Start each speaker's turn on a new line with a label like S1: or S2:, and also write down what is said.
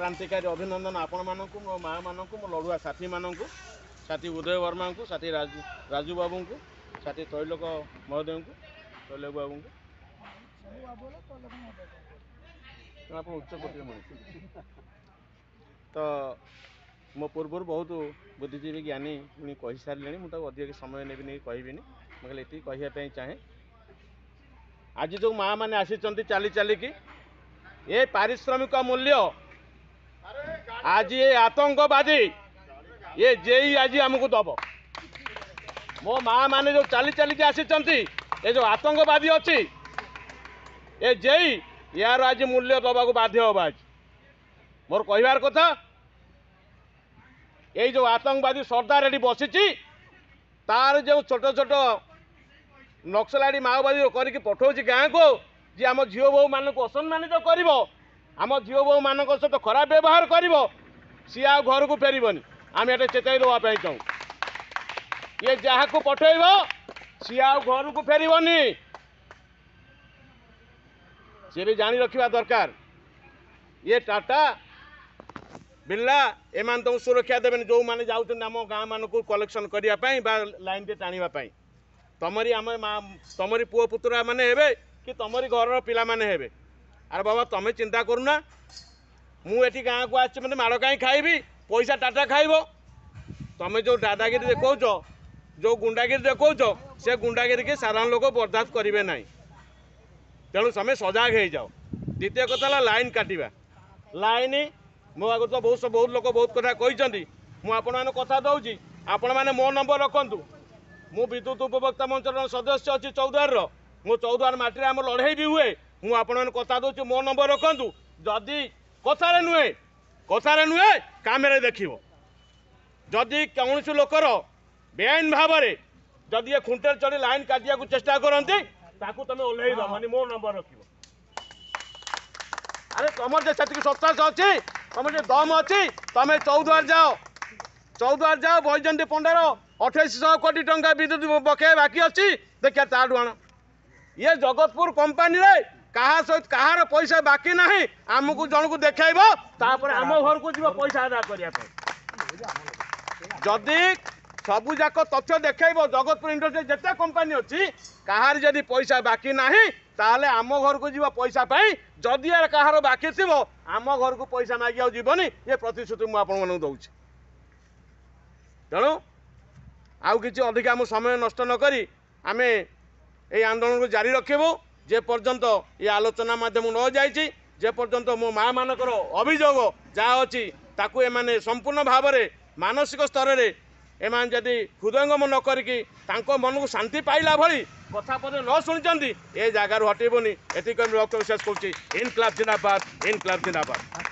S1: क्रांतिकारी अभिनंदन आपण मानक मो माँ मानक मो लड़ुआ साथी मानक साथी उदय वर्मा को साथी राजू बाबू को साथी तैलोक महोदय को तैलोक बाबू को आप उच्चकोटी मनुष्य तो मो पूर्व बहुत बुद्धिजीवी ज्ञानी पुणी कही सारे मुझे अधिक समय नेबी नहीं कहबी मुझे ये कहवाई चाहे आज जो माँ मैंने आसी चली चलिकी ये पारिश्रमिक मूल्य आज ये आतंकवादी ये जेई आज आमको दब मो माँ मैंने जो चली चलिकी आसी ये जो आतंकवादी अच्छी ये जेई यार आज मूल्य दबा को बाध्य हम आज मोर कहबार कथा ये जो आतंकवादी सरदार ये बसी तार जो छोट छोट नक्सलाड़ी माओवादी करके पठाऊँ गाँ को जी आम झील बोहू मान असम्मानित कर आम झील बोहू मान सहित खराब व्यवहार कर सी आ घर को फेरबनी आम ये चेताई देवाई चाहूँ ये जहाँ को पठेब सी आ घर को फेरबनी सी भी जानी रखा दरकार ये टाटा बिरला एमान तुम सुरक्षा देवे जो मैंने जाऊँ आम गाँ मान को कलेक्शन करने लाइन टे टाणवाई तमरी आम तमरी पुओ पुतुरा मैंने हे कि तमरी घर पिला माने हेबे अरे बाबा तुम्हें चिंता करूना मुझे गाँ को आसी मतलब माड़ कहीं खाइबी पैसा टाटा खाइब तुम्हें जो दादागिरी देखो जो गुंडागिरी देखो से गुंडागिरी के साधारण लोक बर्दाश्त करेंगे ना तेणु समय सजग हो जाओ द्वितीय कथा लाइन काटा लाइन मो आगे तो बहुत लोग बहुत कथा कहते मुझे कथा दूसरी आपण मैंने मो नंबर रखु मु विद्युत उपभोक्ता मंचर सदस्य अच्छी चौद्वार मो चौद्वार माटी आम लड़ाई भी हुए मुझे आपण कथा दूसरी मो नंबर रखु जदि कथार नुहे काम देख जदि कौन लोकर बेआईन भाव में जदि ये खुंटे चढ़ी लाइन काटिया चेष्टा करती तुम ओह्लई मानी मो नंबर रख अरे तुम से सत्ताश अच्छी तुम दम अच्छी तुम चौद्वार जाओ बैजंती पंडार 2800 कोटी टंका विद्युत बकाया बाकी अच्छी देखिए ताठू आण ये जगतपुर कंपानी रे कहा सहित कहार पैसा बाकी ना आमको जन को देखेब आम घर को जीव पैसा अदा करने जदि सबू जाक तथ्य देखेब जगतपुर इंडस्ट्री जिते कंपानी अच्छी कहार जदि पैसा बाकी ना ताहले आम घर को जीव पैसा पाई जदि यार कहार बाकी थी आम घर को पैसा मागे जीवनी ये प्रतिश्रुति मुझे दूसरी तेणु आउ किसी अधिक आम समय नष्ट नक आम ये आंदोलन को जारी रखबू जे पर्यंत ये आलोचना माध्यम न जाइए जे पर्यंत मो माँ मानकर अभियोग जहाँ अच्छी ताकू एमाने संपूर्ण भाव में मानसिक स्तर में एमान जदि हृदयंगम न करिकी तांको मन को शांति पाइला भली कथा पदे न शुणी ए जगार हटेबनी एति विशेष करुँच इनक्लाब जिंदाबाद इनक्लाब जिंदाबाद।